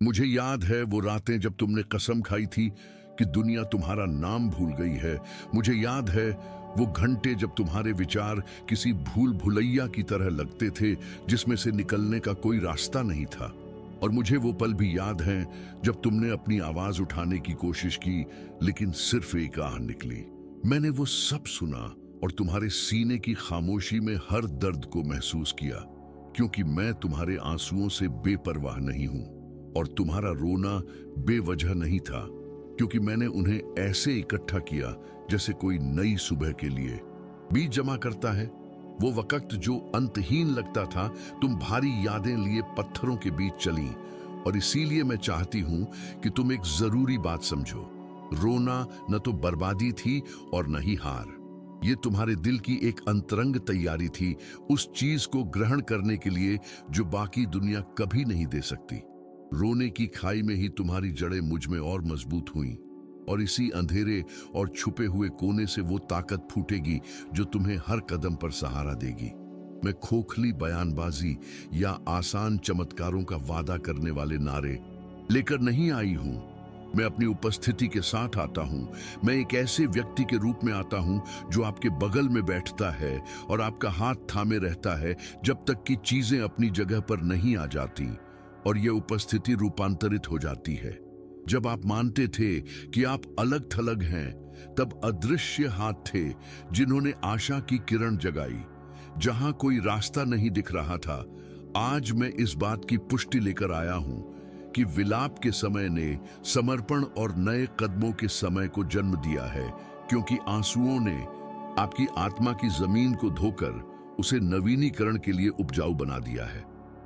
मुझे याद है वो रातें जब तुमने कसम खाई थी कि दुनिया तुम्हारा नाम भूल गई है। मुझे याद है वो घंटे जब तुम्हारे विचार किसी भूल भुलैया की तरह लगते थे जिसमें से निकलने का कोई रास्ता नहीं था। और मुझे वो पल भी याद हैं जब तुमने अपनी आवाज उठाने की कोशिश की लेकिन सिर्फ एक आह निकली। मैंने वो सब सुना और तुम्हारे सीने की खामोशी में हर दर्द को महसूस किया, क्योंकि मैं तुम्हारे आंसुओं से बेपरवाह नहीं हूं और तुम्हारा रोना बेवजह नहीं था, क्योंकि मैंने उन्हें ऐसे इकट्ठा किया जैसे कोई नई सुबह के लिए बीज जमा करता है। वो वक्त जो अंतहीन लगता था, तुम भारी यादें लिए पत्थरों के बीच चली। और इसीलिए मैं चाहती हूं कि तुम एक जरूरी बात समझो। रोना न तो बर्बादी थी और न ही हार। ये तुम्हारे दिल की एक अंतरंग तैयारी थी उस चीज को ग्रहण करने के लिए जो बाकी दुनिया कभी नहीं दे सकती। रोने की खाई में ही तुम्हारी जड़ें मुझ में और मजबूत हुईं, और इसी अंधेरे और छुपे हुए कोने से वो ताकत फूटेगी जो तुम्हें हर कदम पर सहारा देगी। मैं खोखली बयानबाजी या आसान चमत्कारों का वादा करने वाले नारे लेकर नहीं आई हूं। मैं अपनी उपस्थिति के साथ आता हूं। मैं एक ऐसे व्यक्ति के रूप में आता हूं जो आपके बगल में बैठता है और आपका हाथ थामे रहता है जब तक कि चीजें अपनी जगह पर नहीं आ जाती और यह उपस्थिति रूपांतरित हो जाती है। जब आप मानते थे कि आप अलग थलग हैं, तब अदृश्य हाथ थे जिन्होंने आशा की किरण जगाई जहां कोई रास्ता नहीं दिख रहा था। आज मैं इस बात की पुष्टि लेकर आया हूं कि विलाप के समय ने समर्पण और नए कदमों के समय को जन्म दिया है, क्योंकि आंसुओं ने आपकी आत्मा की जमीन को धोकर उसे नवीनीकरण के लिए उपजाऊ बना दिया है।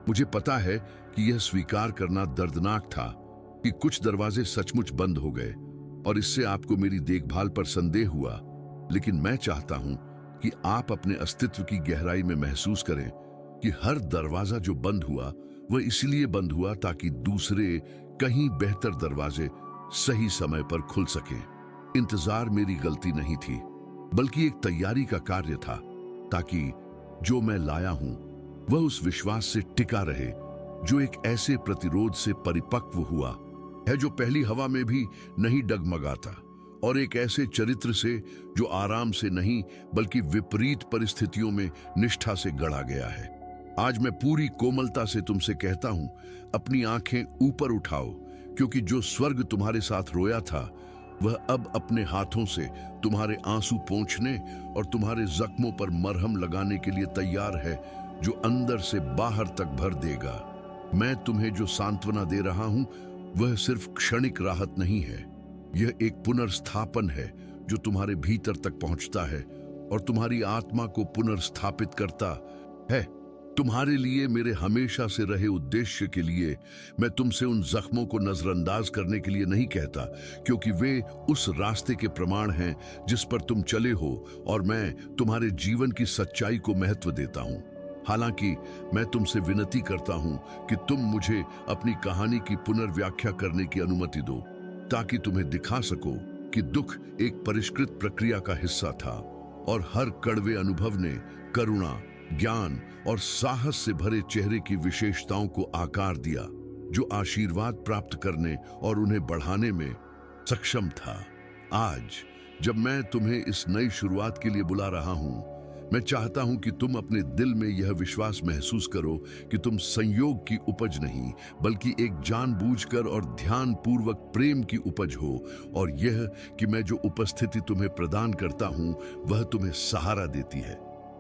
मुझे पता है कि यह स्वीकार करना दर्दनाक था कि कुछ दरवाजे सचमुच बंद हो गए और इससे आपको मेरी देखभाल पर संदेह हुआ, लेकिन मैं चाहता हूं कि आप अपने अस्तित्व की गहराई में महसूस करें कि हर दरवाजा जो बंद हुआ वह इसलिए बंद हुआ ताकि दूसरे कहीं बेहतर दरवाजे सही समय पर खुल सकें। इंतजार मेरी गलती नहीं थी, बल्कि एक तैयारी का कार्य था, ताकि जो मैं लाया हूं वह उस विश्वास से टिका रहे जो एक ऐसे प्रतिरोध से परिपक्व हुआ है जो पहली हवा में भी नहीं डगमगाता, और एक ऐसे चरित्र से जो आराम से नहीं बल्कि विपरीत परिस्थितियों में निष्ठा से गढ़ा गया है। आज मैं पूरी कोमलता से तुमसे कहता हूं, अपनी आंखें ऊपर उठाओ, क्योंकि जो स्वर्ग तुम्हारे साथ रोया था वह अब अपने हाथों से तुम्हारे आंसू पोंछने और तुम्हारे जख्मों पर मरहम लगाने के लिए तैयार है, जो अंदर से बाहर तक भर देगा। मैं तुम्हें जो सांत्वना दे रहा हूं वह सिर्फ क्षणिक राहत नहीं है, यह एक पुनर्स्थापन है जो तुम्हारे भीतर तक पहुंचता है और तुम्हारी आत्मा को पुनर्स्थापित करता है। तुम्हारे लिए मेरे हमेशा से रहे उद्देश्य के लिए मैं तुमसे उन जख्मों को नजरअंदाज करने के लिए नहीं कहता, क्योंकि वे उस रास्ते के प्रमाण हैं जिस पर तुम चले हो, और मैं तुम्हारे जीवन की सच्चाई को महत्व देता हूं। हालांकि मैं तुमसे विनती करता हूं कि तुम मुझे अपनी कहानी की पुनर्व्याख्या करने की अनुमति दो, ताकि तुम्हें दिखा सको कि दुख एक परिष्कृत प्रक्रिया का हिस्सा था और हर कड़वे अनुभव ने करुणा, ज्ञान और साहस से भरे चेहरे की विशेषताओं को आकार दिया, जो आशीर्वाद प्राप्त करने और उन्हें बढ़ाने में सक्षम था। आज जब मैं तुम्हें इस नई शुरुआत के लिए बुला रहा हूं, मैं चाहता हूं कि तुम अपने दिल में यह विश्वास महसूस करो कि तुम संयोग की उपज नहीं, बल्कि एक जानबूझकर और ध्यानपूर्वक प्रेम की उपज हो, और यह कि मैं जो उपस्थिति तुम्हें प्रदान करता हूं वह तुम्हें सहारा देती है,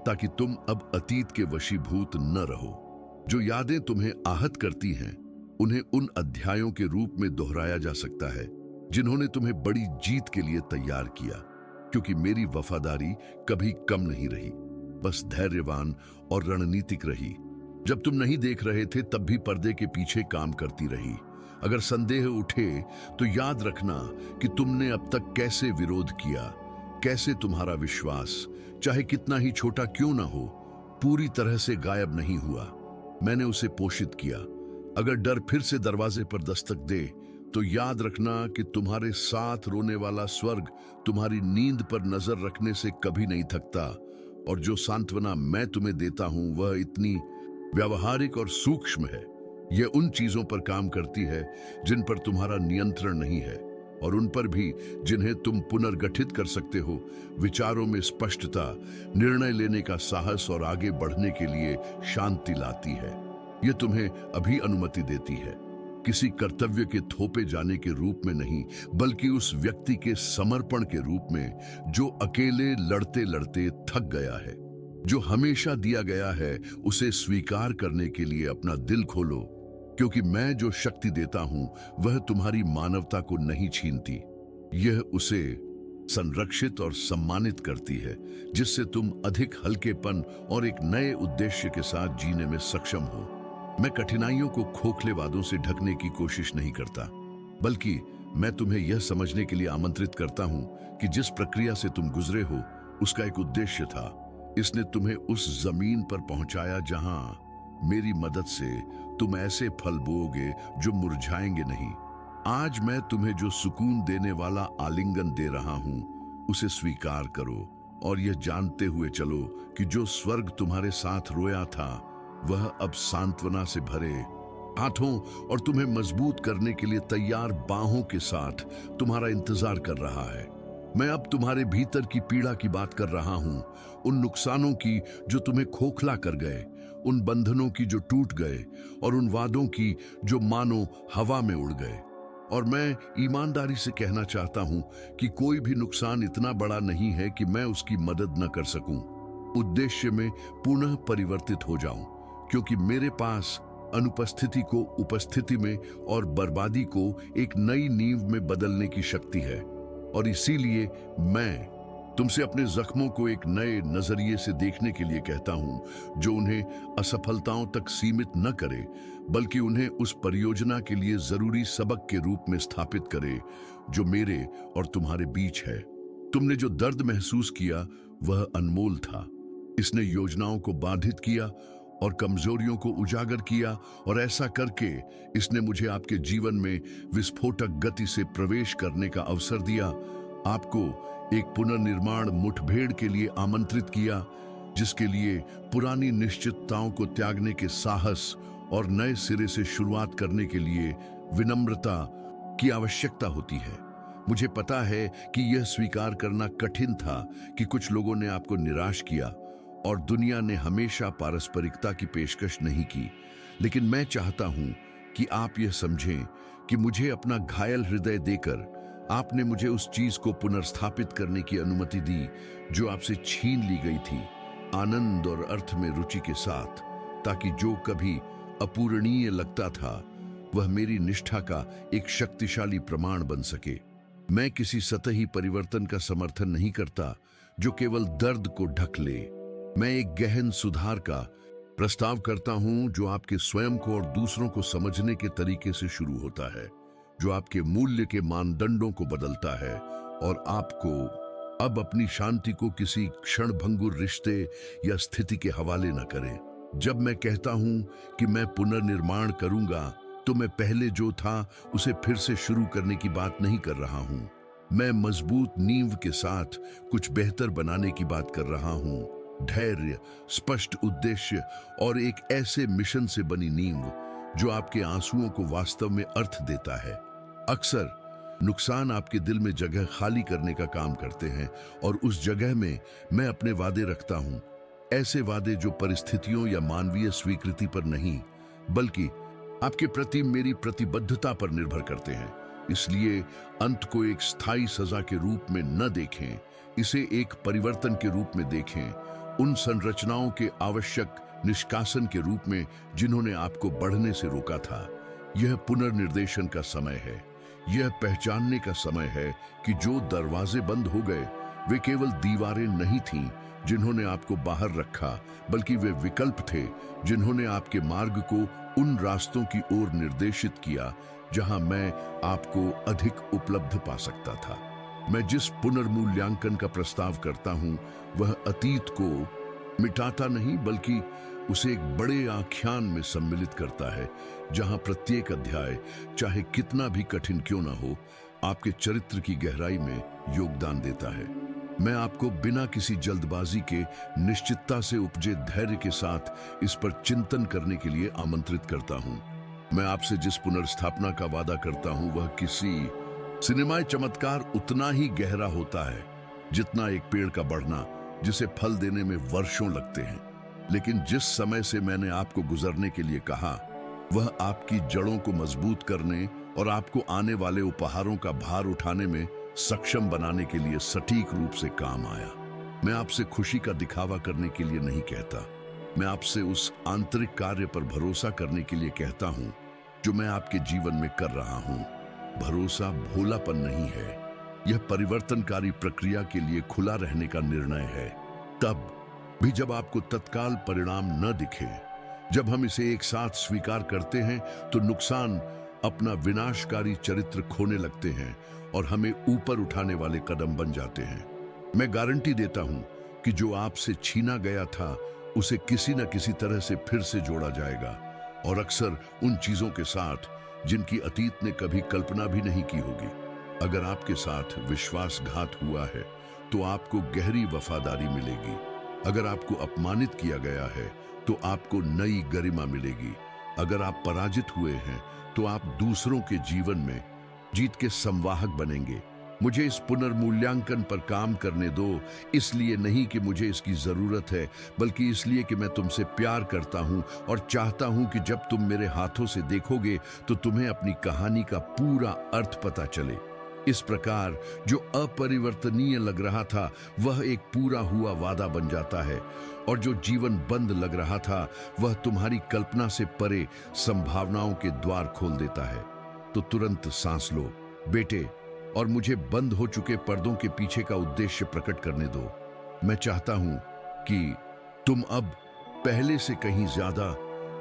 ताकि तुम अब अतीत के वशीभूत न रहो। जो यादें तुम्हें आहत करती हैं उन्हें उन अध्यायों के रूप में दोहराया जा सकता है जिन्होंने तुम्हें बड़ी जीत के लिए तैयार किया, क्योंकि मेरी वफादारी कभी कम नहीं रही, बस धैर्यवान और रणनीतिक रही। जब तुम नहीं देख रहे थे तब भी पर्दे के पीछे काम करती रही। अगर संदेह उठे तो याद रखना कि तुमने अब तक कैसे विरोध किया, कैसे तुम्हारा विश्वास, चाहे कितना ही छोटा क्यों ना हो, पूरी तरह से गायब नहीं हुआ। मैंने उसे पोषित किया। अगर डर फिर से दरवाजे पर दस्तक दे तो याद रखना कि तुम्हारे साथ रोने वाला स्वर्ग तुम्हारी नींद पर नजर रखने से कभी नहीं थकता, और जो सांत्वना मैं तुम्हें देता हूं वह इतनी व्यावहारिक और सूक्ष्म है यह उन चीजों पर काम करती है जिन पर तुम्हारा नियंत्रण नहीं है, और उन पर भी जिन्हें तुम पुनर्गठित कर सकते हो। विचारों में स्पष्टता, निर्णय लेने का साहस और आगे बढ़ने के लिए शांति लाती है। यह तुम्हें अभी अनुमति देती है, किसी कर्तव्य के थोपे जाने के रूप में नहीं, बल्कि उस व्यक्ति के समर्पण के रूप में जो अकेले लड़ते लड़ते थक गया है। जो हमेशा दिया गया है उसे स्वीकार करने के लिए अपना दिल खोलो, क्योंकि मैं जो शक्ति देता हूं वह तुम्हारी मानवता को नहीं छीनती। यह उसे संरक्षित और सम्मानित करती है, जिससे तुम अधिक हल्केपन और एक नए उद्देश्य के साथ जीने में सक्षम हो। मैं कठिनाइयों को खोखले वादों से ढकने की कोशिश नहीं करता, बल्कि मैं तुम्हें यह समझने के लिए आमंत्रित करता हूं कि जिस प्रक्रिया से तुम गुजरे हो उसका एक उद्देश्य था। इसने तुम्हें उस जमीन पर पहुंचाया जहां मेरी मदद से तुम ऐसे फल बोओगे जो मुरझाएंगे नहीं। आज मैं तुम्हें जो सुकून देने वाला आलिंगन दे रहा हूं उसे स्वीकार करो, और यह जानते हुए चलो कि जो स्वर्ग तुम्हारे साथ रोया था वह अब सांत्वना से भरे हाथों और तुम्हें मजबूत करने के लिए तैयार बाहों के साथ तुम्हारा इंतजार कर रहा है। मैं अब तुम्हारे भीतर की पीड़ा की बात कर रहा हूं, उन नुकसानों की जो तुम्हें खोखला कर गए, उन बंधनों की जो टूट गए, और उन वादों की जो मानो हवा में उड़ गए। और मैं ईमानदारी से कहना चाहता हूं कि कोई भी नुकसान इतना बड़ा नहीं है कि मैं उसकी मदद न कर सकूं, उद्देश्य में पुनः परिवर्तित हो जाऊं, क्योंकि मेरे पास अनुपस्थिति को उपस्थिति में और बर्बादी को एक नई नींव में बदलने की शक्ति है। और इसीलिए मैं तुमसे अपने जख्मों को एक नए नजरिए से देखने के लिए कहता हूं, जो उन्हें असफलताओं तक सीमित न करे, बल्कि उन्हें उस परियोजना के लिए जरूरी सबक के रूप में स्थापित करे जो मेरे और तुम्हारे बीच है। तुमने जो दर्द महसूस किया वह अनमोल था। इसने योजनाओं को बाधित किया और कमजोरियों को उजागर किया, और ऐसा करके इसने मुझे आपके जीवन में विस्फोटक गति से प्रवेश करने का अवसर दिया, आपको एक पुनर्निर्माण मुठभेड़ के लिए आमंत्रित किया, जिसके लिए पुरानी निश्चितताओं को त्यागने के साहस और नए सिरे से शुरुआत करने के लिए विनम्रता की आवश्यकता होती है। मुझे पता है कि यह स्वीकार करना कठिन था कि कुछ लोगों ने आपको निराश किया और दुनिया ने हमेशा पारस्परिकता की पेशकश नहीं की, लेकिन मैं चाहता हूं कि आप यह समझें कि मुझे अपना घायल हृदय देकर आपने मुझे उस चीज को पुनर्स्थापित करने की अनुमति दी जो आपसे छीन ली गई थी, आनंद और अर्थ में रुचि के साथ, ताकि जो कभी अपूरणीय लगता था वह मेरी निष्ठा का एक शक्तिशाली प्रमाण बन सके। मैं किसी सतही परिवर्तन का समर्थन नहीं करता जो केवल दर्द को ढक ले। मैं एक गहन सुधार का प्रस्ताव करता हूं जो आपके स्वयं को और दूसरों को समझने के तरीके से शुरू होता है, जो आपके मूल्य के मानदंडों को बदलता है और आपको अब अपनी शांति को किसी क्षणभंगुर रिश्ते या स्थिति के हवाले न करें। जब मैं कहता हूं कि मैं पुनर्निर्माण करूंगा, तो मैं पहले जो था उसे फिर से शुरू करने की बात नहीं कर रहा हूं। मैं मजबूत नींव के साथ कुछ बेहतर बनाने की बात कर रहा हूं। धैर्य, स्पष्ट उद्देश्य और एक ऐसे मिशन से बनी नींव जो आपके आंसुओं को वास्तव में अर्थ देता है। अक्सर नुकसान आपके दिल में जगह खाली करने का काम करते हैं, और उस जगह में मैं अपने वादे रखता हूं, ऐसे वादे जो परिस्थितियों या मानवीय स्वीकृति पर नहीं, बल्कि आपके प्रति मेरी प्रतिबद्धता पर निर्भर करते हैं। इसलिए अंत को एक स्थायी सजा के रूप में न देखें, इसे एक परिवर्तन के रूप में देखें, उन संरचनाओं के आवश्यक निष्कासन के रूप में जिन्होंने आपको बढ़ने से रोका था। यह पुनर्निर्देशन का समय है। यह पहचानने का समय है कि जो दरवाजे बंद हो गए वे केवल दीवारें नहीं थीं जिन्होंने आपको बाहर रखा, बल्कि वे विकल्प थे जिन्होंने आपके मार्ग को उन रास्तों की ओर निर्देशित किया जहां मैं आपको अधिक उपलब्ध पा सकता था। मैं जिस पुनर्मूल्यांकन का प्रस्ताव करता हूं वह अतीत को मिटाता नहीं, बल्कि उसे एक बड़े आख्यान में सम्मिलित करता है, जहां प्रत्येक अध्याय, चाहे कितना भी कठिन क्यों ना हो, आपके चरित्र की गहराई में योगदान देता है। मैं आपको बिना किसी जल्दबाजी के निश्चितता से उपजे धैर्य के साथ इस पर चिंतन करने के लिए आमंत्रित करता हूं। मैं आपसे जिस पुनर्स्थापना का वादा करता हूं वह किसी सिनेमाई चमत्कार उतना ही गहरा होता है जितना एक पेड़ का बढ़ना, जिसे फल देने में वर्षों लगते हैं। लेकिन जिस समय से मैंने आपको गुजरने के लिए कहा, वह आपकी जड़ों को मजबूत करने और आपको आने वाले उपहारों का भार उठाने में सक्षम बनाने के लिए सटीक रूप से काम आया। मैं आपसे खुशी का दिखावा करने के लिए नहीं कहता, मैं आपसे उस आंतरिक कार्य पर भरोसा करने के लिए कहता हूं जो मैं आपके जीवन में कर रहा हूं। भरोसा भोलापन नहीं है, यह परिवर्तनकारी प्रक्रिया के लिए खुला रहने का निर्णय है। तब भी जब आपको तत्काल परिणाम न दिखे, जब हम इसे एक साथ स्वीकार करते हैं तो नुकसान अपना विनाशकारी चरित्र खोने लगते हैं और हमें ऊपर उठाने वाले कदम बन जाते हैं। मैं गारंटी देता हूं कि जो आपसे छीना गया था उसे किसी न किसी तरह से फिर से जोड़ा जाएगा, और अक्सर उन चीजों के साथ जिनकी अतीत ने कभी कल्पना भी नहीं की होगी। अगर आपके साथ विश्वासघात हुआ है तो आपको गहरी वफादारी मिलेगी। अगर आपको अपमानित किया गया है तो आपको नई गरिमा मिलेगी। अगर आप पराजित हुए हैं तो आप दूसरों के जीवन में जीत के संवाहक बनेंगे। मुझे इस पुनर्मूल्यांकन पर काम करने दो, इसलिए नहीं कि मुझे इसकी जरूरत है, बल्कि इसलिए कि मैं तुमसे प्यार करता हूं और चाहता हूं कि जब तुम मेरे हाथों से देखोगे तो तुम्हें अपनी कहानी का पूरा अर्थ पता चले। इस प्रकार जो अपरिवर्तनीय लग रहा था वह एक पूरा हुआ वादा बन जाता है, और जो जीवन बंद लग रहा था वह तुम्हारी कल्पना से परे संभावनाओं के द्वार खोल देता है। तो तुरंत सांस लो बेटे, और मुझे बंद हो चुके पर्दों के पीछे का उद्देश्य प्रकट करने दो। मैं चाहता हूं कि तुम अब पहले से कहीं ज्यादा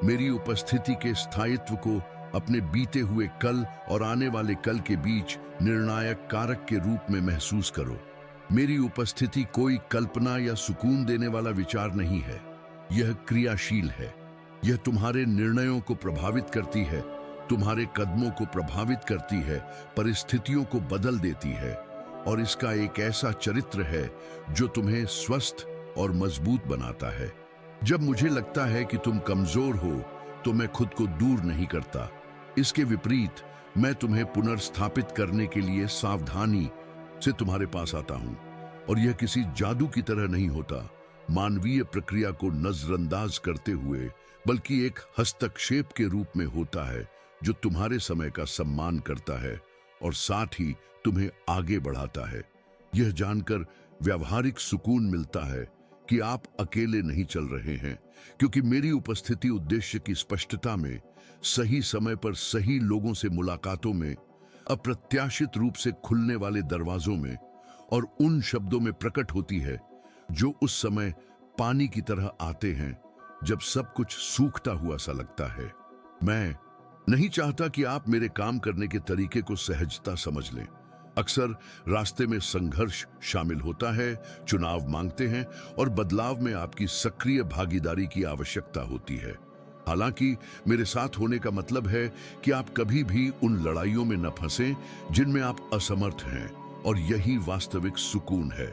मेरी उपस्थिति के स्थायित्व को अपने बीते हुए कल और आने वाले कल के बीच निर्णायक कारक के रूप में महसूस करो। मेरी उपस्थिति कोई कल्पना या सुकून देने वाला विचार नहीं है, यह क्रियाशील है। यह तुम्हारे निर्णयों को प्रभावित करती है, तुम्हारे कदमों को प्रभावित करती है, परिस्थितियों को बदल देती है, और इसका एक ऐसा चरित्र है जो तुम्हें स्वस्थ और मजबूत बनाता है। जब मुझे लगता है कि तुम कमजोर हो तो मैं खुद को दूर नहीं करता। इसके विपरीत मैं तुम्हें पुनर्स्थापित करने के लिए सावधानी से तुम्हारे पास आता हूं, और यह किसी जादू की तरह नहीं होता, मानवीय प्रक्रिया को नजरअंदाज करते हुए, बल्कि एक हस्तक्षेप के रूप में होता है जो तुम्हारे समय का सम्मान करता है और साथ ही तुम्हें आगे बढ़ाता है। यह जानकर व्यावहारिक सुकून मिलता है कि आप अकेले नहीं चल रहे हैं, क्योंकि मेरी उपस्थिति उद्देश्य की स्पष्टता में, सही समय पर सही लोगों से मुलाकातों में, अप्रत्याशित रूप से खुलने वाले दरवाजों में और उन शब्दों में प्रकट होती है जो उस समय पानी की तरह आते हैं जब सब कुछ सूखता हुआ सा लगता है। मैं नहीं चाहता कि आप मेरे काम करने के तरीके को सहजता समझ लें। अक्सर रास्ते में संघर्ष शामिल होता है, चुनाव मांगते हैं और बदलाव में आपकी सक्रिय भागीदारी की आवश्यकता होती है। हालांकि मेरे साथ होने का मतलब है कि आप कभी भी उन लड़ाइयों में न फंसें जिनमें आप असमर्थ हैं, और यही वास्तविक सुकून है।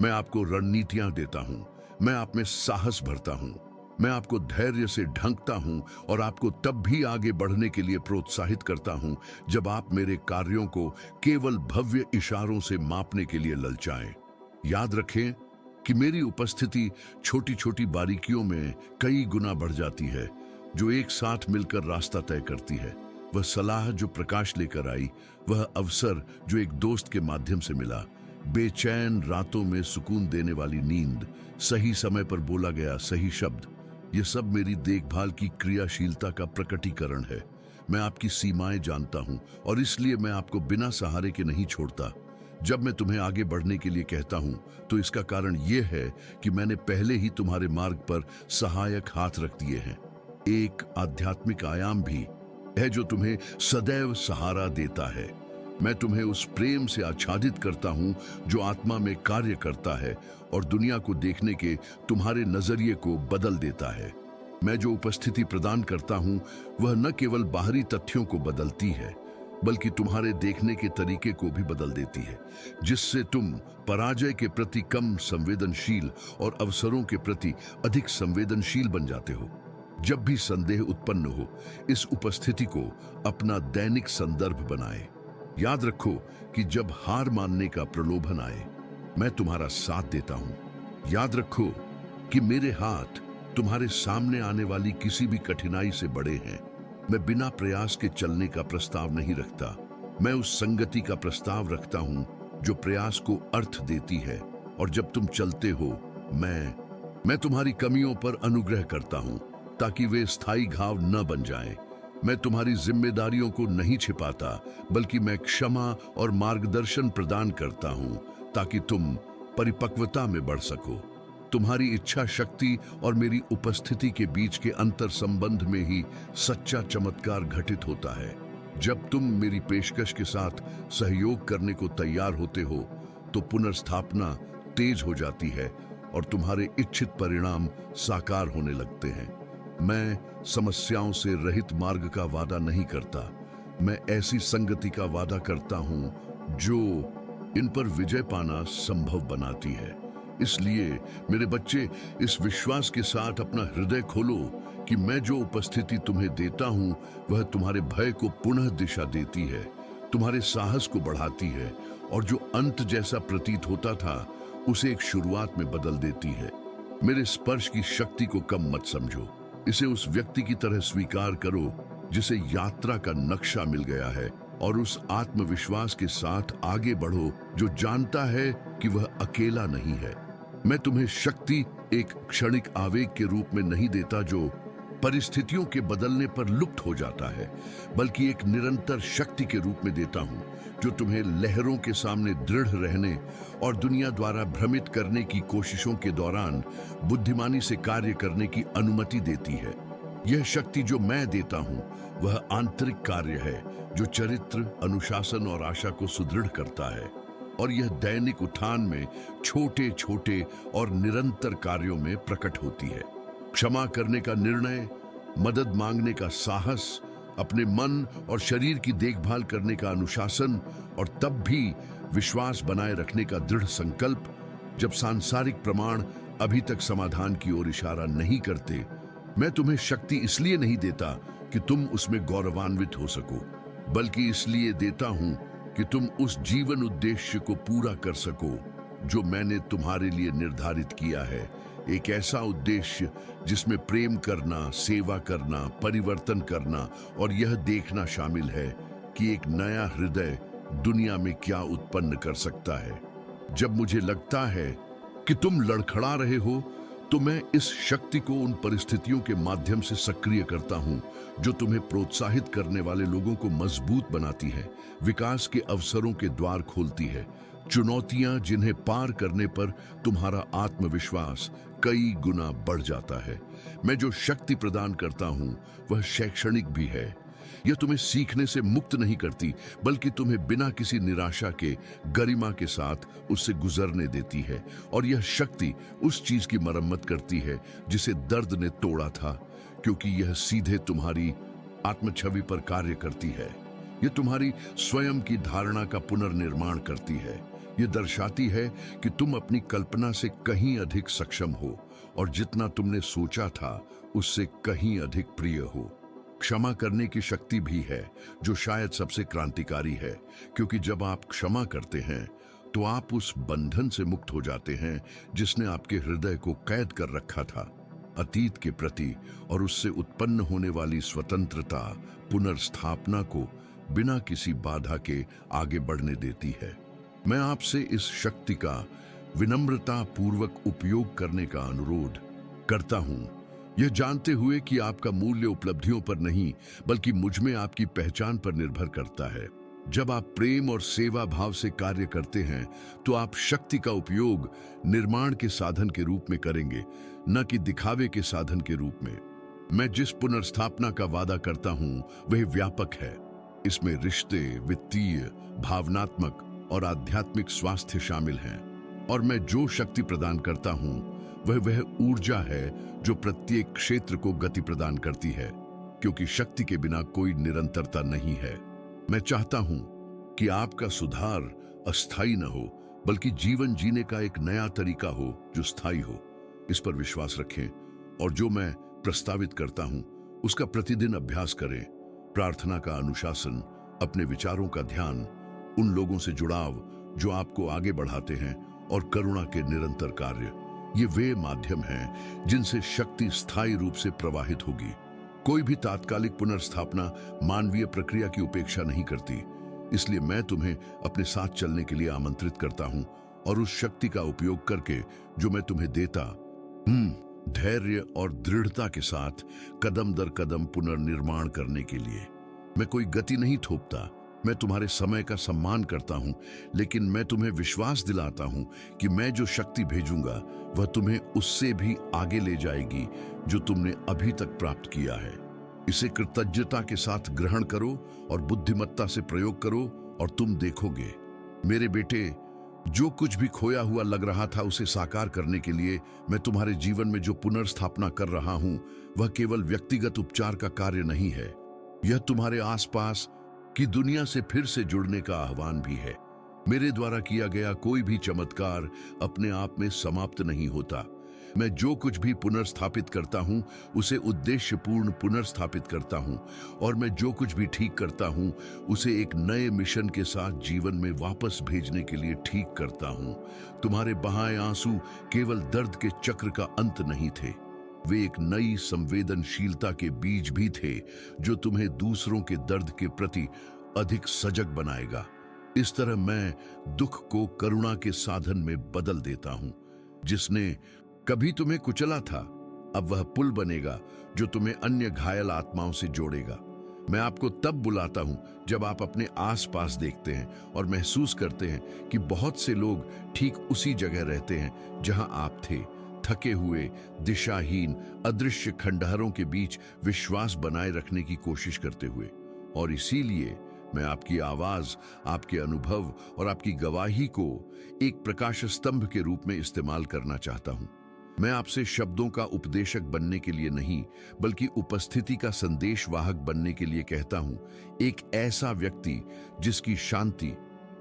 मैं आपको रणनीतियां देता हूं, मैं आप में साहस भरता हूं, मैं आपको धैर्य से ढंकता हूं और आपको तब भी आगे बढ़ने के लिए प्रोत्साहित करता हूं जब आप मेरे कार्यों को केवल भव्य इशारों से मापने के लिए ललचाएं। याद रखें कि मेरी उपस्थिति छोटी छोटी बारीकियों में कई गुना बढ़ जाती है, जो एक साथ मिलकर रास्ता तय करती है। वह सलाह जो प्रकाश लेकर आई, वह अवसर जो एक दोस्त के माध्यम से मिला, बेचैन रातों में सुकून देने वाली नींद, सही समय पर बोला गया सही शब्द, यह सब मेरी देखभाल की क्रियाशीलता का प्रकटीकरण है। मैं आपकी सीमाएं जानता हूं और इसलिए मैं आपको बिना सहारे के नहीं छोड़ता। जब मैं तुम्हें आगे बढ़ने के लिए कहता हूं तो इसका कारण यह है कि मैंने पहले ही तुम्हारे मार्ग पर सहायक हाथ रख दिए हैं। एक आध्यात्मिक आयाम भी है जो तुम्हें सदैव सहारा देता है। मैं तुम्हें उस प्रेम से आच्छादित करता हूं जो आत्मा में कार्य करता है और दुनिया को देखने के तुम्हारे नजरिए को बदल देता है। मैं जो उपस्थिति प्रदान करता हूं वह न केवल बाहरी तथ्यों को बदलती है, बल्कि तुम्हारे देखने के तरीके को भी बदल देती है, जिससे तुम पराजय के प्रति कम संवेदनशील और अवसरों के प्रति अधिक संवेदनशील बन जाते हो। जब भी संदेह उत्पन्न हो, इस उपस्थिति को अपना दैनिक संदर्भ बनाएं। याद रखो कि जब हार मानने का प्रलोभन आए, मैं तुम्हारा साथ देता हूं। याद रखो कि मेरे हाथ तुम्हारे सामने आने वाली किसी भी कठिनाई से बड़े हैं। मैं बिना प्रयास के चलने का प्रस्ताव नहीं रखता। मैं उस संगति का प्रस्ताव रखता हूं जो प्रयास को अर्थ देती है। और जब तुम चलते हो, मैं तुम्हारी कमियों पर अनुग्रह करता हूं ताकि वे स्थायी घाव न बन जाएं। मैं तुम्हारी जिम्मेदारियों को नहीं छिपाता, बल्कि मैं क्षमा और मार्गदर्शन प्रदान करता हूं ताकि तुम परिपक्वता में बढ़ सको। तुम्हारी इच्छा शक्ति और मेरी उपस्थिति के बीच के अंतर संबंध में ही सच्चा चमत्कार घटित होता है। जब तुम मेरी पेशकश के साथ सहयोग करने को तैयार होते हो, तो पुनर्स्थापना तेज हो जाती है और तुम्हारे इच्छित परिणाम साकार होने लगते हैं। मैं समस्याओं से रहित मार्ग का वादा नहीं करता। मैं ऐसी संगति का वादा करता हूं जो इन पर विजय पाना संभव बनाती है। इसलिए मेरे बच्चे, इस विश्वास के साथ अपना हृदय खोलो कि मैं जो उपस्थिति तुम्हें देता हूं, वह तुम्हारे भय को पुनः दिशा देती है, तुम्हारे साहस को बढ़ाती है और जो अंत जैसा प्रतीत होता था, उसे एक शुरुआत में बदल देती है। मेरे स्पर्श की शक्ति को कम मत समझो। इसे उस व्यक्ति की तरह स्वीकार करो जिसे यात्रा का नक्शा मिल गया है, और उस आत्मविश्वास के साथ आगे बढ़ो जो जानता है कि वह अकेला नहीं है। मैं तुम्हें शक्ति एक क्षणिक आवेग के रूप में नहीं देता जो परिस्थितियों के बदलने पर लुप्त हो जाता है, बल्कि एक निरंतर शक्ति के रूप में देता हूं जो तुम्हें लहरों के सामने दृढ़ रहने और दुनिया द्वारा भ्रमित करने की कोशिशों के दौरान बुद्धिमानी से कार्य करने की अनुमति देती है। यह शक्ति जो मैं देता हूं, वह आंतरिक कार्य है जो चरित्र, अनुशासन और आशा को सुदृढ़ करता है, और यह दैनिक उत्थान में छोटे छोटे और निरंतर कार्यों में प्रकट होती है। क्षमा करने का निर्णय, मदद मांगने का साहस, अपने मन और शरीर की देखभाल करने का अनुशासन, और तब भी विश्वास बनाए रखने का दृढ़ संकल्प। जब सांसारिक प्रमाण अभी तक समाधान की ओर इशारा नहीं करते, मैं तुम्हें शक्ति इसलिए नहीं देता कि तुम उसमें गौरवान्वित हो सको, बल्कि इसलिए देता हूं कि तुम उस जीवन उद्देश्य को पूरा कर सको जो मैंने तुम्हारे लिए निर्धारित किया है। एक ऐसा उद्देश्य जिसमें प्रेम करना, सेवा करना, परिवर्तन करना और यह देखना शामिल है कि एक नया हृदय दुनिया में क्या उत्पन्न कर सकता है। जब मुझे लगता है कि तुम लड़खड़ा रहे हो, तो मैं इस शक्ति को उन परिस्थितियों के माध्यम से सक्रिय करता हूं जो तुम्हें प्रोत्साहित करने वाले लोगों को मजबूत बनाती है, विकास के अवसरों के द्वार खोलती है, चुनौतियां जिन्हें पार करने पर तुम्हारा आत्मविश्वास कई गुना बढ़ जाता है। मैं जो शक्ति प्रदान करता हूं, वह शैक्षणिक भी है। यह तुम्हें सीखने से मुक्त नहीं करती, बल्कि तुम्हें बिना किसी निराशा के गरिमा के साथ उससे गुजरने देती है। और यह शक्ति उस चीज की मरम्मत करती है जिसे दर्द ने तोड़ा था, क्योंकि यह सीधे तुम्हारी आत्मछवि पर कार्य करती है। यह तुम्हारी स्वयं की धारणा का पुनर्निर्माण करती है। यह दर्शाती है कि तुम अपनी कल्पना से कहीं अधिक सक्षम हो और जितना तुमने सोचा था उससे कहीं अधिक प्रिय हो। क्षमा करने की शक्ति भी है जो शायद सबसे क्रांतिकारी है, क्योंकि जब आप क्षमा करते हैं तो आप उस बंधन से मुक्त हो जाते हैं जिसने आपके हृदय को कैद कर रखा था। अतीत के प्रति और उससे उत्पन्न होने वाली स्वतंत्रता पुनर्स्थापना को बिना किसी बाधा के आगे बढ़ने देती है। मैं आपसे इस शक्ति का विनम्रता पूर्वक उपयोग करने का अनुरोध करता हूं, यह जानते हुए कि आपका मूल्य उपलब्धियों पर नहीं बल्कि मुझ में आपकी पहचान पर निर्भर करता है। जब आप प्रेम और सेवा भाव से कार्य करते हैं तो आप शक्ति का उपयोग निर्माण के साधन के रूप में करेंगे, न कि दिखावे के साधन के रूप में। मैं जिस पुनर्स्थापना का वादा करता हूं वह व्यापक है। इसमें रिश्ते, वित्तीय, भावनात्मक और आध्यात्मिक स्वास्थ्य शामिल हैं। और मैं जो शक्ति प्रदान करता हूं वह ऊर्जा है जो प्रत्येक क्षेत्र को गति प्रदान करती है, क्योंकि शक्ति के बिना कोई निरंतरता नहीं है। मैं चाहता हूं कि आपका सुधार अस्थायी न हो, बल्कि जीवन जीने का एक नया तरीका हो जो स्थायी हो। इस पर विश्वास रखें, और जो मैं प्रस्तावित करता हूं उसका प्रतिदिन अभ्यास करें। प्रार्थना का अनुशासन, अपने विचारों का ध्यान, उन लोगों से जुड़ाव जो आपको आगे बढ़ाते हैं और करुणा के निरंतर कार्य, ये वे माध्यम हैं जिनसे शक्ति स्थायी रूप से प्रवाहित होगी। कोई भी तात्कालिक पुनर्स्थापना मानवीय प्रक्रिया की उपेक्षा नहीं करती। इसलिए मैं तुम्हें अपने साथ चलने के लिए आमंत्रित करता हूं और उस शक्ति का उपयोग करके जो मैं तुम्हें देता, धैर्य और दृढ़ता के साथ कदम दर कदम पुनर्निर्माण करने के लिए। मैं कोई गति नहीं थोपता, मैं तुम्हारे समय का सम्मान करता हूं, लेकिन मैं तुम्हें विश्वास दिलाता हूं कि मैं जो शक्ति भेजूंगा वह तुम्हें उससे भी आगे ले जाएगी जो तुमने अभी तक प्राप्त किया है। इसे कृतज्ञता के साथ ग्रहण करो और बुद्धिमत्ता से प्रयोग करो और तुम देखोगे मेरे बेटे, जो कुछ भी खोया हुआ लग रहा था उसे साकार करने के लिए मैं तुम्हारे जीवन में जो पुनर्स्थापना कर रहा हूं वह केवल व्यक्तिगत उपचार का कार्य नहीं है, यह तुम्हारे आसपास की दुनिया से फिर से जुड़ने का आह्वान भी है। मेरे द्वारा किया गया कोई भी चमत्कार अपने आप में समाप्त नहीं होता। मैं जो कुछ भी पुनर्स्थापित करता हूं उसे उद्देश्यपूर्ण पुनर्स्थापित करता हूं, और मैं जो कुछ भी ठीक करता हूं उसे एक नए मिशन के साथ जीवन में वापस भेजने के लिए ठीक करता हूं। तुम्हारे बहाए आंसू केवल दर्द के चक्र का अंत नहीं थे, वे एक नई संवेदनशीलता के बीज भी थे जो तुम्हें दूसरों के दर्द के प्रति अधिक सजग बनाएगा। इस तरह मैं दुख को करुणा के साधन में बदल देता हूं। जिसने कभी तुम्हें कुचला था अब वह पुल बनेगा जो तुम्हें अन्य घायल आत्माओं से जोड़ेगा। मैं आपको तब बुलाता हूं जब आप अपने आसपास देखते हैं और महसूस करते हैं कि बहुत से लोग ठीक उसी जगह रहते हैं जहां आप थे, थके हुए, दिशाहीन, अदृश्य खंडहरों के बीच विश्वास बनाए रखने की कोशिश करते हुए। और इसीलिए मैं आपकी आवाज, आपके अनुभव और आपकी गवाही को एक प्रकाश स्तंभ के रूप में इस्तेमाल करना चाहता हूं। मैं आपसे शब्दों का उपदेशक बनने के लिए नहीं, बल्कि उपस्थिति का संदेशवाहक बनने के लिए कहता हूं। एक ऐसा व्यक्ति जिसकी शांति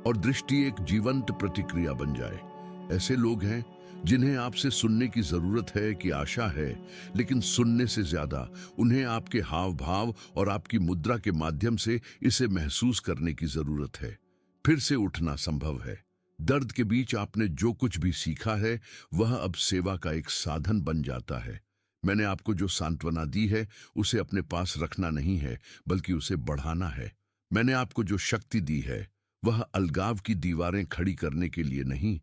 और दृष्टि एक जीवंत प्रतिक्रिया बन जाए। ऐसे लोग हैं जिन्हें आपसे सुनने की जरूरत है कि आशा है, लेकिन सुनने से ज्यादा उन्हें आपके हाव भाव और आपकी मुद्रा के माध्यम से इसे महसूस करने की जरूरत है। फिर से उठना संभव है। दर्द के बीच आपने जो कुछ भी सीखा है वह अब सेवा का एक साधन बन जाता है। मैंने आपको जो सांत्वना दी है उसे अपने पास रखना नहीं है, बल्कि उसे बढ़ाना है। मैंने आपको जो शक्ति दी है वह अलगाव की दीवारें खड़ी करने के लिए नहीं,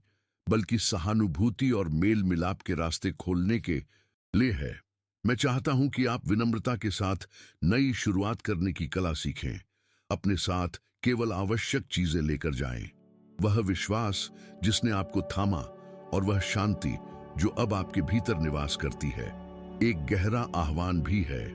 बल्कि सहानुभूति और मेल मिलाप के रास्ते खोलने के लिए है। मैं चाहता हूं कि आप विनम्रता के साथ नई शुरुआत करने की कला सीखें। अपने साथ केवल आवश्यक चीजें लेकर जाएं। वह विश्वास जिसने आपको थामा और वह शांति जो अब आपके भीतर निवास करती है। एक गहरा आह्वान भी है,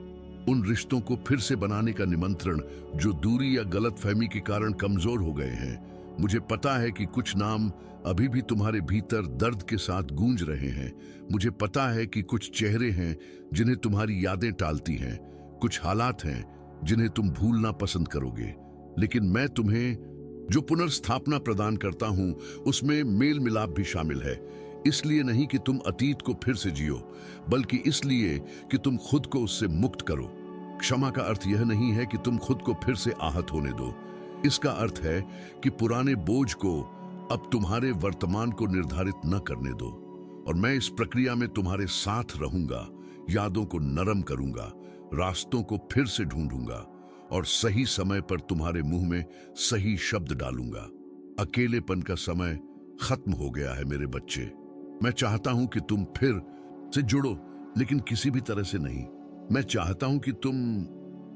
उन रिश्तों को फिर से बनाने का निमंत्रण जो दूरी या गलतफहमी के कारण कमजोर हो गए हैं। मुझे पता है कि कुछ नाम अभी भी तुम्हारे भीतर दर्द के साथ गूंज रहे हैं। मुझे पता है कि कुछ चेहरे हैं जिन्हें तुम्हारी यादें टालती हैं, कुछ हालात हैं जिन्हें तुम भूलना पसंद करोगे। लेकिन मैं तुम्हें जो पुनर्स्थापना प्रदान करता हूं उसमें मेल मिलाप भी शामिल है। इसलिए नहीं कि तुम अतीत को फिर से जियो, बल्कि इसलिए कि तुम खुद को उससे मुक्त करो। क्षमा का अर्थ यह नहीं है कि तुम खुद को फिर से आहत होने दो। इसका अर्थ है कि पुराने बोझ को अब तुम्हारे वर्तमान को निर्धारित न करने दो। और मैं इस प्रक्रिया में तुम्हारे साथ रहूंगा, यादों को नरम करूंगा, रास्तों को फिर से ढूंढूंगा और सही समय पर तुम्हारे मुंह में सही शब्द डालूंगा। अकेलेपन का समय खत्म हो गया है मेरे बच्चे। मैं चाहता हूं कि तुम फिर से जुड़ो, लेकिन किसी भी तरह से नहीं। मैं चाहता हूं कि तुम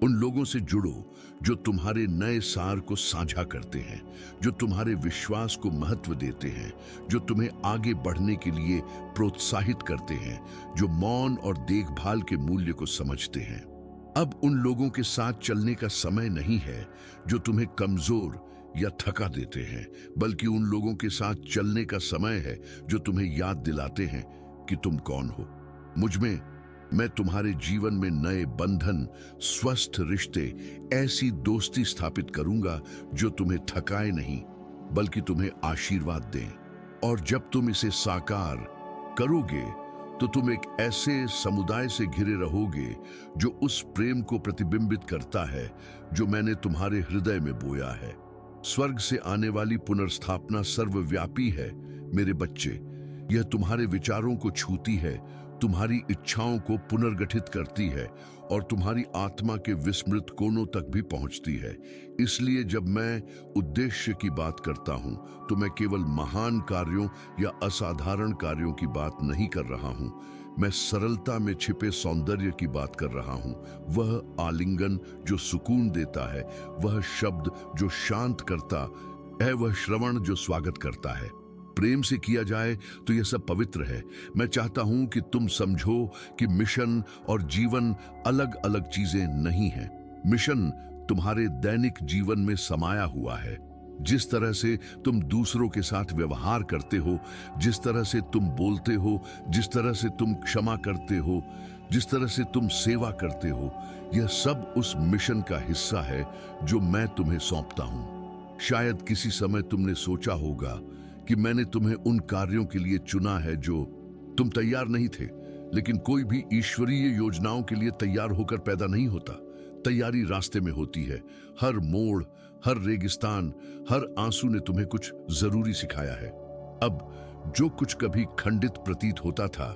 उन लोगों से जुड़ो जो तुम्हारे नए सार को साझा करते हैं, जो तुम्हारे विश्वास को महत्व देते हैं, जो तुम्हें आगे बढ़ने के लिए प्रोत्साहित करते हैं, जो मौन और देखभाल के मूल्य को समझते हैं। अब उन लोगों के साथ चलने का समय नहीं है जो तुम्हें कमजोर या थका देते हैं, बल्कि उन लोगों के साथ चलने का समय है जो तुम्हें याद दिलाते हैं कि तुम कौन हो। मुझ में मैं तुम्हारे जीवन में नए बंधन, स्वस्थ रिश्ते, ऐसी दोस्ती स्थापित करूंगा जो तुम्हें थकाए नहीं, बल्कि तुम्हें आशीर्वाद दें। और जब तुम इसे साकार करोगे तो तुम एक ऐसे समुदाय से घिरे रहोगे जो उस प्रेम को प्रतिबिंबित करता है जो मैंने तुम्हारे हृदय में बोया है। स्वर्ग से आने वाली पुनर्स्थापना सर्वव्यापी है मेरे बच्चे। यह तुम्हारे विचारों को छूती है, तुम्हारी इच्छाओं को पुनर्गठित करती है और तुम्हारी आत्मा के विस्मृत कोनों तक भी पहुंचती है। इसलिए जब मैं उद्देश्य की बात करता हूं तो मैं केवल महान कार्यों या असाधारण कार्यों की बात नहीं कर रहा हूं। मैं सरलता में छिपे सौंदर्य की बात कर रहा हूं। वह आलिंगन जो सुकून देता है, वह शब्द जो शांत करता है, वह श्रवण जो स्वागत करता है। प्रेम से किया जाए तो यह सब पवित्र है। मैं चाहता हूं कि तुम समझो कि मिशन और जीवन अलग अलग चीजें नहीं हैं। मिशन तुम्हारे दैनिक जीवन में समाया हुआ है। जिस तरह से तुम दूसरों के साथ व्यवहार करते हो, जिस तरह से तुम बोलते हो, जिस तरह से तुम क्षमा करते हो, जिस तरह से तुम सेवा करते हो, यह सब उस मिशन का हिस्सा है जो मैं तुम्हें सौंपता हूं। शायद किसी समय तुमने सोचा होगा कि मैंने तुम्हें उन कार्यों के लिए चुना है जो तुम तैयार नहीं थे, लेकिन कोई भी ईश्वरीय योजनाओं के लिए तैयार होकर पैदा नहीं होता। तैयारी रास्ते में होती है। हर मोड़, हर रेगिस्तान, हर आंसू ने तुम्हें कुछ जरूरी सिखाया है। अब जो कुछ कभी खंडित प्रतीत होता था,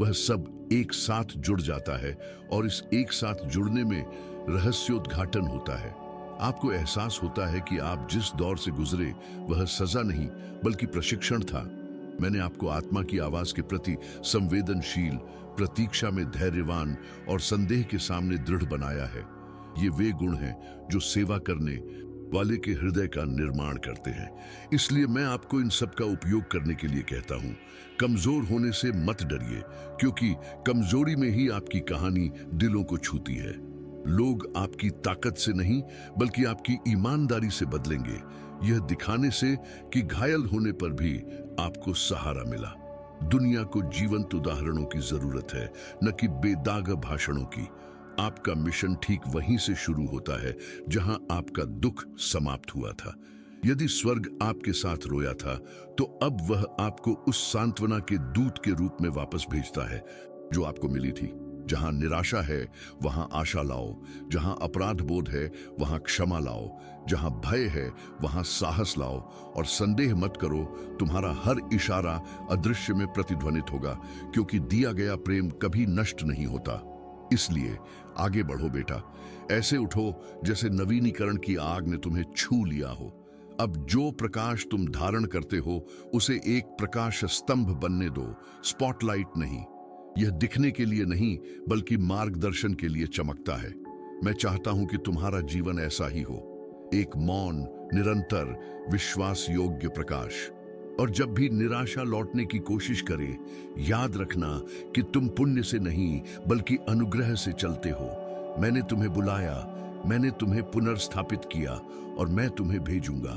वह सब एक साथ जुड़ जाता है और इस एक साथ जुड़ने में रहस्योद्घाटन होता है। आपको एहसास होता है कि आप जिस दौर से गुजरे वह सजा नहीं बल्कि प्रशिक्षण था। मैंने आपको आत्मा की आवाज के प्रति संवेदनशील, प्रतीक्षा में धैर्यवान और संदेह के सामने दृढ़ बनाया है। ये वे गुण हैं जो सेवा करने वाले के हृदय का निर्माण करते हैं। इसलिए मैं आपको इन सब का उपयोग करने के लिए कहता हूं। कमजोर होने से मत डरिए, क्योंकि कमजोरी में ही आपकी कहानी दिलों को छूती है। लोग आपकी ताकत से नहीं बल्कि आपकी ईमानदारी से बदलेंगे, यह दिखाने से कि घायल होने पर भी आपको सहारा मिला। दुनिया को जीवंत उदाहरणों की जरूरत है, न कि बेदाग भाषणों की। आपका मिशन ठीक वहीं से शुरू होता है जहां आपका दुख समाप्त हुआ था। यदि स्वर्ग आपके साथ रोया था, तो अब वह आपको उस सांत्वना के दूत के रूप में वापस भेजता है जो आपको मिली थी। जहां निराशा है वहां आशा लाओ, जहां अपराध बोध है वहां क्षमा लाओ, जहां भय है वहां साहस लाओ, और संदेह मत करो, तुम्हारा हर इशारा अदृश्य में प्रतिध्वनित होगा, क्योंकि दिया गया प्रेम कभी नष्ट नहीं होता। इसलिए आगे बढ़ो बेटा, ऐसे उठो जैसे नवीनीकरण की आग ने तुम्हें छू लिया हो। अब जो प्रकाश तुम धारण करते हो उसे एक प्रकाश स्तंभ बनने दो, स्पॉटलाइट नहीं। यह दिखने के लिए नहीं बल्कि मार्गदर्शन के लिए चमकता है। मैं चाहता हूं कि तुम्हारा जीवन ऐसा ही हो, एक मौन, निरंतर, विश्वास योग्य प्रकाश। और जब भी निराशा लौटने की कोशिश करे, याद रखना कि तुम पुण्य से नहीं बल्कि अनुग्रह से चलते हो। मैंने तुम्हें बुलाया, मैंने तुम्हें पुनर्स्थापित किया और मैं तुम्हें भेजूंगा।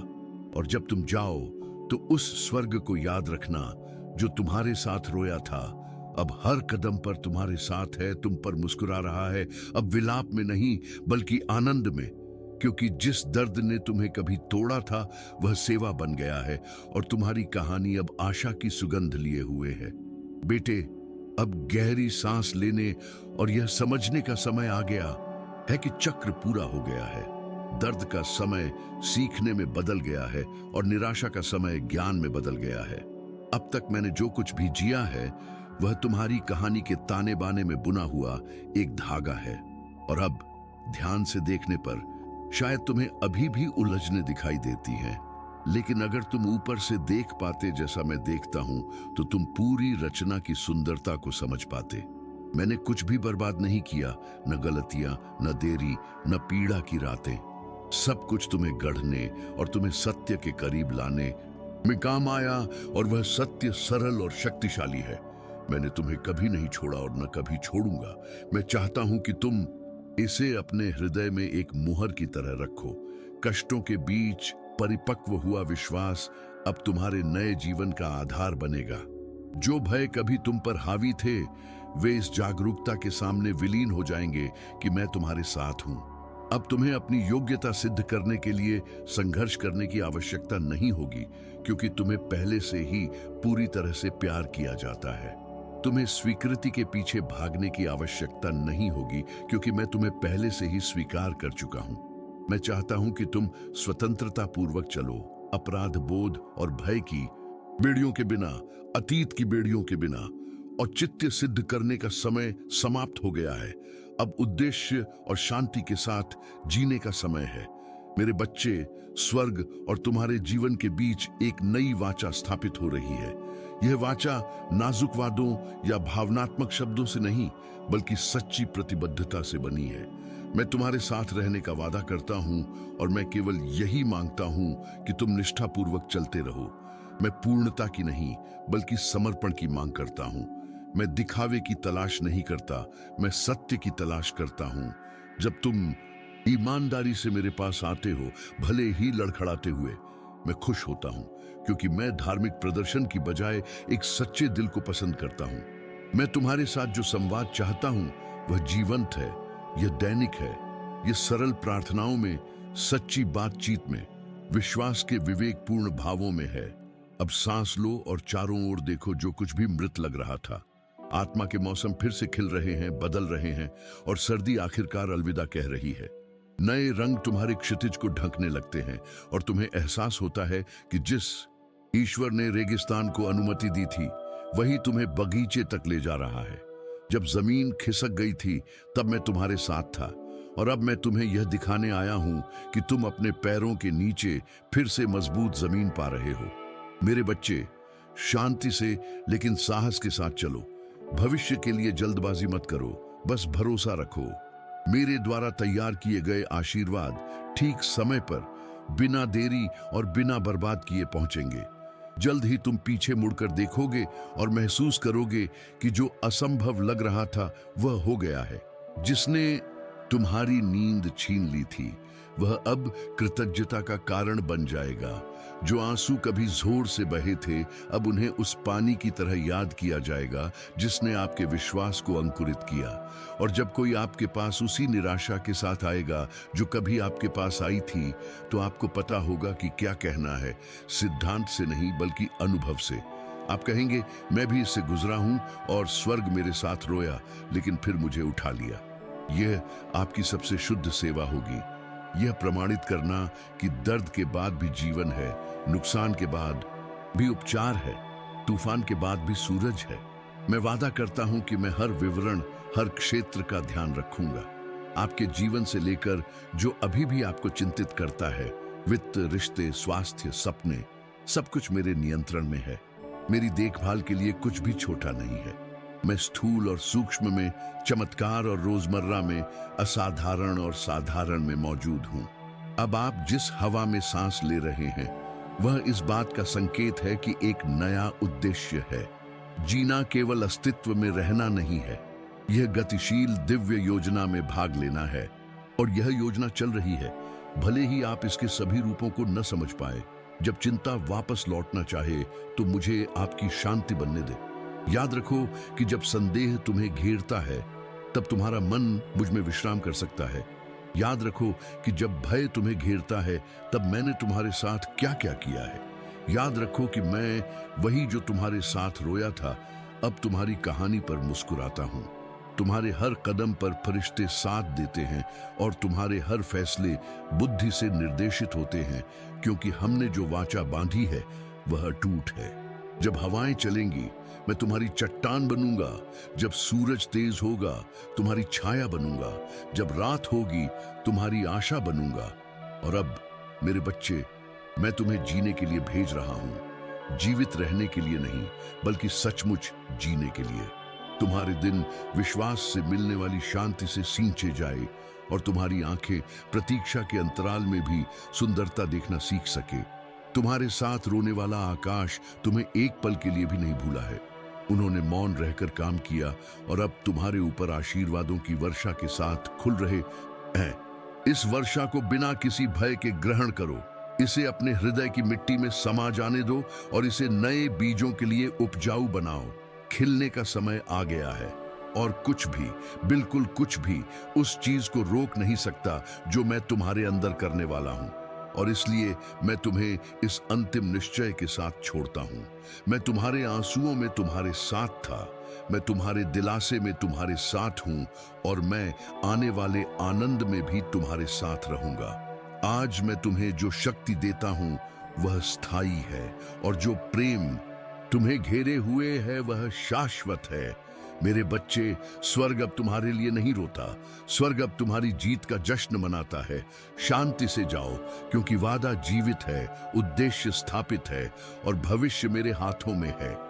और जब तुम जाओ तो उस स्वर्ग को याद रखना जो तुम्हारे साथ रोया था, अब हर कदम पर तुम्हारे साथ है, तुम पर मुस्कुरा रहा है, अब विलाप में नहीं बल्कि आनंद में, क्योंकि जिस दर्द ने तुम्हें कभी तोड़ा था वह सेवा बन गया है और तुम्हारी कहानी अब आशा की सुगंध लिए हुए है। बेटे, अब गहरी सांस लेने और यह समझने का समय आ गया है कि चक्र पूरा हो गया है। दर्द का समय सीखने में बदल गया है और निराशा का समय ज्ञान में बदल गया है। अब तक मैंने जो कुछ भी जिया है वह तुम्हारी कहानी के ताने बाने में बुना हुआ एक धागा है। और अब ध्यान से देखने पर शायद तुम्हें अभी भी उलझने दिखाई देती हैं, लेकिन अगर तुम ऊपर से देख पाते जैसा मैं देखता हूं तो तुम पूरी रचना की सुंदरता को समझ पाते। मैंने कुछ भी बर्बाद नहीं किया, न गलतियां, न देरी, न पीड़ा की रातें। सब कुछ तुम्हें गढ़ने और तुम्हें सत्य के करीब लाने में काम आया, और वह सत्य सरल और शक्तिशाली है। मैंने तुम्हें कभी नहीं छोड़ा और न कभी छोड़ूंगा। मैं चाहता हूं कि तुम इसे अपने हृदय में एक मुहर की तरह रखो। कष्टों के बीच परिपक्व हुआ विश्वास अब तुम्हारे नए जीवन का आधार बनेगा। जो भय कभी तुम पर हावी थे, वे इस जागरूकता के सामने विलीन हो जाएंगे कि मैं तुम्हारे साथ हूं। अब तुम्हें अपनी योग्यता सिद्ध करने के लिए संघर्ष करने की आवश्यकता नहीं होगी, क्योंकि तुम्हें पहले से ही पूरी तरह से प्यार किया जाता है। तुम्हें स्वीकृति के पीछे भागने की आवश्यकता नहीं होगी, क्योंकि मैं तुम्हें पहले से ही स्वीकार कर चुका हूं। मैं चाहता हूं कि तुम स्वतंत्रता पूर्वक चलो, अपराध बोध और भय की बेड़ियों के बिना, अतीत की बेड़ियों के बिना। औचित्य सिद्ध करने का समय समाप्त हो गया है। अब उद्देश्य और शांति के साथ जीने का समय है। मेरे बच्चे, स्वर्ग और तुम्हारे जीवन के बीच एक नई वाचा स्थापित हो रही है। यह वाचा नाजुक वादों या भावनात्मक शब्दों से नहीं, बल्कि सच्ची प्रतिबद्धता से बनी है। मैं तुम्हारे साथ रहने का वादा करता हूं और मैं केवल यही मांगता हूं कि तुम निष्ठापूर्वक चलते रहो। मैं पूर्णता की नहीं, बल्कि समर्पण की मांग करता हूं। मैं दिखावे की तलाश नहीं करता, मैं सत्य की तलाश करता हूं। जब तुम ईमानदारी से मेरे पास आते हो, भले ही लड़खड़ाते हुए, मैं खुश होता हूं, क्योंकि मैं धार्मिक प्रदर्शन की बजाय एक सच्चे दिल को पसंद करता हूं। मैं तुम्हारे साथ जो संवाद चाहता हूं वह जीवंत है, यह दैनिक है, यह सरल प्रार्थनाओं में, सच्ची बातचीत में, विश्वास के विवेकपूर्ण भावों में है। अब सांस लो और चारों ओर देखो। जो कुछ भी मृत लग रहा था, आत्मा के मौसम फिर से खिल रहे हैं, बदल रहे हैं, और सर्दी आखिरकार अलविदा कह रही है। नए रंग तुम्हारे क्षितिज को ढकने लगते हैं और तुम्हें एहसास होता है कि जिस ईश्वर ने रेगिस्तान को अनुमति दी थी, वही तुम्हें बगीचे तक ले जा रहा है। जब जमीन खिसक गई थी, तब मैं तुम्हारे साथ था, और अब मैं तुम्हें यह दिखाने आया हूं कि तुम अपने पैरों के नीचे फिर से मजबूत जमीन पा रहे हो। मेरे बच्चे, शांति से लेकिन साहस के साथ चलो। भविष्य के लिए जल्दबाजी मत करो, बस भरोसा रखो। मेरे द्वारा तैयार किए गए आशीर्वाद ठीक समय पर, बिना देरी और बिना बर्बाद किए पहुंचेंगे। जल्द ही तुम पीछे मुड़कर देखोगे और महसूस करोगे कि जो असंभव लग रहा था वह हो गया है। जिसने तुम्हारी नींद छीन ली थी, वह अब कृतज्ञता का कारण बन जाएगा। जो आंसू कभी जोर से बहे थे, अब उन्हें उस पानी की तरह याद किया जाएगा जिसने आपके विश्वास को अंकुरित किया। और जब कोई आपके पास उसी निराशा के साथ आएगा जो कभी आपके पास आई थी, तो आपको पता होगा कि क्या कहना है, सिद्धांत से नहीं बल्कि अनुभव से। आप कहेंगे, मैं भी इससे गुजरा हूं और स्वर्ग मेरे साथ रोया, लेकिन फिर मुझे उठा लिया। यह आपकी सबसे शुद्ध सेवा होगी, यह प्रमाणित करना कि दर्द के बाद भी जीवन है, नुकसान के बाद भी उपचार है, तूफान के बाद भी सूरज है। मैं वादा करता हूं कि मैं हर विवरण, हर क्षेत्र का ध्यान रखूंगा। आपके जीवन से लेकर जो अभी भी आपको चिंतित करता है, वित्त, रिश्ते, स्वास्थ्य, सपने, सब कुछ मेरे नियंत्रण में है। मेरी देखभाल के लिए कुछ भी छोटा नहीं है। मैं स्थूल और सूक्ष्म में, चमत्कार और रोजमर्रा में, असाधारण और साधारण में मौजूद हूं। अब आप जिस हवा में सांस ले रहे हैं, वह इस बात का संकेत है कि एक नया उद्देश्य है। जीना केवल अस्तित्व में रहना नहीं है, यह गतिशील दिव्य योजना में भाग लेना है। और यह योजना चल रही है, भले ही आप इसके सभी रूपों को न समझ पाए। जब चिंता वापस लौटना चाहे, तो मुझे आपकी शांति बनने दे। याद रखो कि जब संदेह तुम्हें घेरता है, तब तुम्हारा मन मुझ में विश्राम कर सकता है। याद रखो कि जब भय तुम्हें घेरता है, तब मैंने तुम्हारे साथ क्या क्या किया है। याद रखो कि मैं वही जो तुम्हारे साथ रोया था, अब तुम्हारी कहानी पर मुस्कुराता हूं। तुम्हारे हर कदम पर फरिश्ते साथ देते हैं और तुम्हारे हर फैसले बुद्धि से निर्देशित होते हैं, क्योंकि हमने जो वाचा बांधी है वह अटूट है। जब हवाएं चलेंगी, मैं तुम्हारी चट्टान बनूंगा। जब सूरज तेज होगा, तुम्हारी छाया बनूंगा। जब रात होगी, तुम्हारी आशा बनूंगा। और अब मेरे बच्चे, मैं तुम्हें जीने के लिए भेज रहा हूं, जीवित रहने के लिए नहीं, बल्कि सचमुच जीने के लिए। तुम्हारे दिन विश्वास से मिलने वाली शांति से सींचे जाए और तुम्हारी आंखें प्रतीक्षा के अंतराल में भी सुंदरता देखना सीख सके। तुम्हारे साथ रोने वाला आकाश तुम्हें एक पल के लिए भी नहीं भूला है। उन्होंने मौन रहकर काम किया और अब तुम्हारे ऊपर आशीर्वादों की वर्षा के साथ खुल रहे हैं। इस वर्षा को बिना किसी भय के ग्रहण करो। इसे अपने हृदय की मिट्टी में समा जाने दो और इसे नए बीजों के लिए उपजाऊ बनाओ। खिलने का समय आ गया है और कुछ भी, बिल्कुल कुछ भी उस चीज को रोक नहीं सकता जो मैं तुम्हारे अंदर करने वाला हूं। और इसलिए मैं तुम्हें इस अंतिम निश्चय के साथ छोड़ता हूं। मैं तुम्हारे आंसुओं में तुम्हारे साथ था, मैं तुम्हारे दिलासे में तुम्हारे साथ हूं और मैं आने वाले आनंद में भी तुम्हारे साथ रहूंगा। आज मैं तुम्हें जो शक्ति देता हूं वह स्थायी है और जो प्रेम तुम्हें घेरे हुए है वह शाश्वत है। मेरे बच्चे, स्वर्ग अब तुम्हारे लिए नहीं रोता, स्वर्ग अब तुम्हारी जीत का जश्न मनाता है। शांति से जाओ, क्योंकि वादा जीवित है, उद्देश्य स्थापित है और भविष्य मेरे हाथों में है।